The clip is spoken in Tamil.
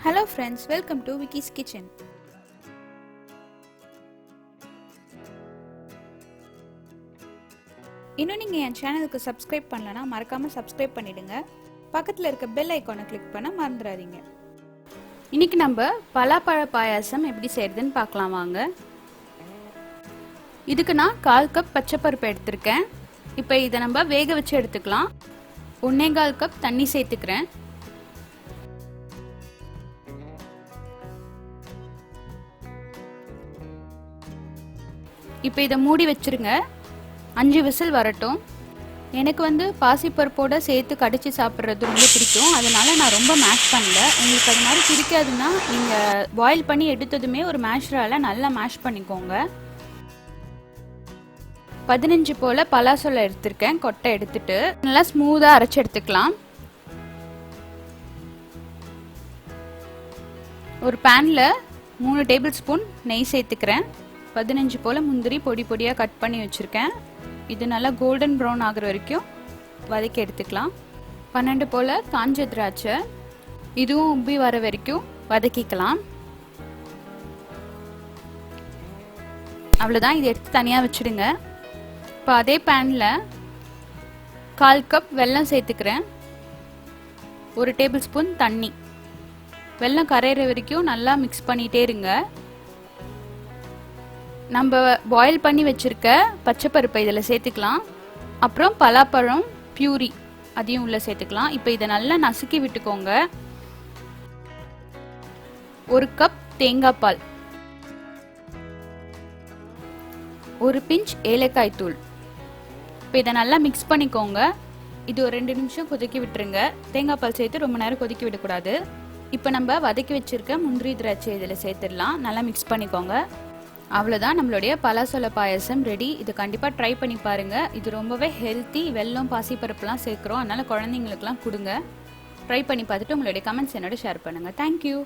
Hello friends, welcome to Vicky's Kitchen. இன்னும் நீங்க என் சேனலுக்கு சப்ஸ்கிரைப் பண்ணலனா மறக்காம சப்ஸ்கிரைப் பண்ணிடுங்க. பக்கத்துல இருக்க பெல் ஐகானை கிளிக் பண்ண மறந்துடாதீங்க. இன்னைக்கு நம்ம பலாப்பழ பாயாசம் எப்படி செய்யறதுன்னு பார்க்கலாம் வாங்க. இதுக்கு நான் 1/4 கப் பச்சை பருப்பு எடுத்துர்க்கேன். இப்போ இத நம்ம வேக வச்சு எடுத்துக்கலாம். 1/4 கப் தண்ணி சேர்த்துக்கிறேன். இப்போ இத மூடி வச்சிருங்க. 5 விசில் வரட்டும். எனக்கு வந்து பாசிப்பருப்போட சேர்த்து கடிச்சு சாப்பிடுறது ரொம்ப பிடிக்கும். அதனால நான் ரொம்ப மேஷ் பண்ணல. உங்களுக்கு அது மாதிரி பிடிக்காதுன்னா நீங்க பாயில் பண்ணி எடுத்ததுமே ஒரு மேஷரால நல்லா மேஷ் பண்ணிக்கோங்க. 15 போல பலாசொலை எடுத்துர்க்கேன். கொட்டை எடுத்துட்டு நல்லா ஸ்மூதா அரைச்சு எடுத்துக்கலாம். ஒரு பேன்ல 3 டேபிள் ஸ்பூன் நெய் சேர்த்துக்கிறேன். 15 போல முந்திரி பொடி பொடியா கட் பண்ணி வச்சிருக்கேன். இது நல்லா கோல்டன் ப்ரௌன் ஆகுற வரைக்கும் வதக்கி எடுத்துக்கலாம். 12 போல காஞ்ச திராட்சை, இதுவும் உப்பி வர வரைக்கும் வதக்கிக்கலாம். அவ்வளவுதான், இதை எடுத்து தனியா வச்சிடுங்க. இப்போ அதே பேன்ல 1/4 கப் வெல்லம் சேர்த்துக்கிறேன். 1 டேபிள் ஸ்பூன் தண்ணி. வெல்லம் கரையிற வரைக்கும் நல்லா மிக்ஸ் பண்ணிட்டே இருங்க. நம்ம பாயில் பண்ணி வச்சிருக்க பச்சை பருப்பை இதில் சேர்த்துக்கலாம். அப்புறம் பலாப்பழம் பியூரி அதையும் உள்ள சேர்த்துக்கலாம். இப்போ இதை நல்லா நசுக்கி விட்டுக்கோங்க. 1 கப் தேங்காய் பால், 1 பிஞ்ச் ஏலக்காய் தூள். இப்போ இதை நல்லா மிக்ஸ் பண்ணிக்கோங்க. இது ஒரு 2 நிமிஷம் கொதிக்க விட்டுருங்க. தேங்காய் பால் சேர்த்து ரொம்ப நேரம் கொதிக்க விடக்கூடாது. இப்போ நம்ம வதக்கி வச்சிருக்க முந்திரி திராட்சை இதில் சேர்த்துடலாம். நல்லா மிக்ஸ் பண்ணிக்கோங்க. அவ்வளோதான், நம்மளுடைய பலாசொலை பாயாசம் ரெடி. இது கண்டிப்பாக ட்ரை பண்ணி பாருங்கள். இது ரொம்பவே ஹெல்த்தி. வெல்லம் பாசிப்பருப்புலாம் சேர்க்குறோம், அதனால் குழந்தைங்களுக்குலாம் கொடுங்க. ட்ரை பண்ணி பார்த்துட்டு உங்களுடைய கமெண்ட்ஸ் என்னோட ஷேர் பண்ணுங்கள். தேங்க்யூ.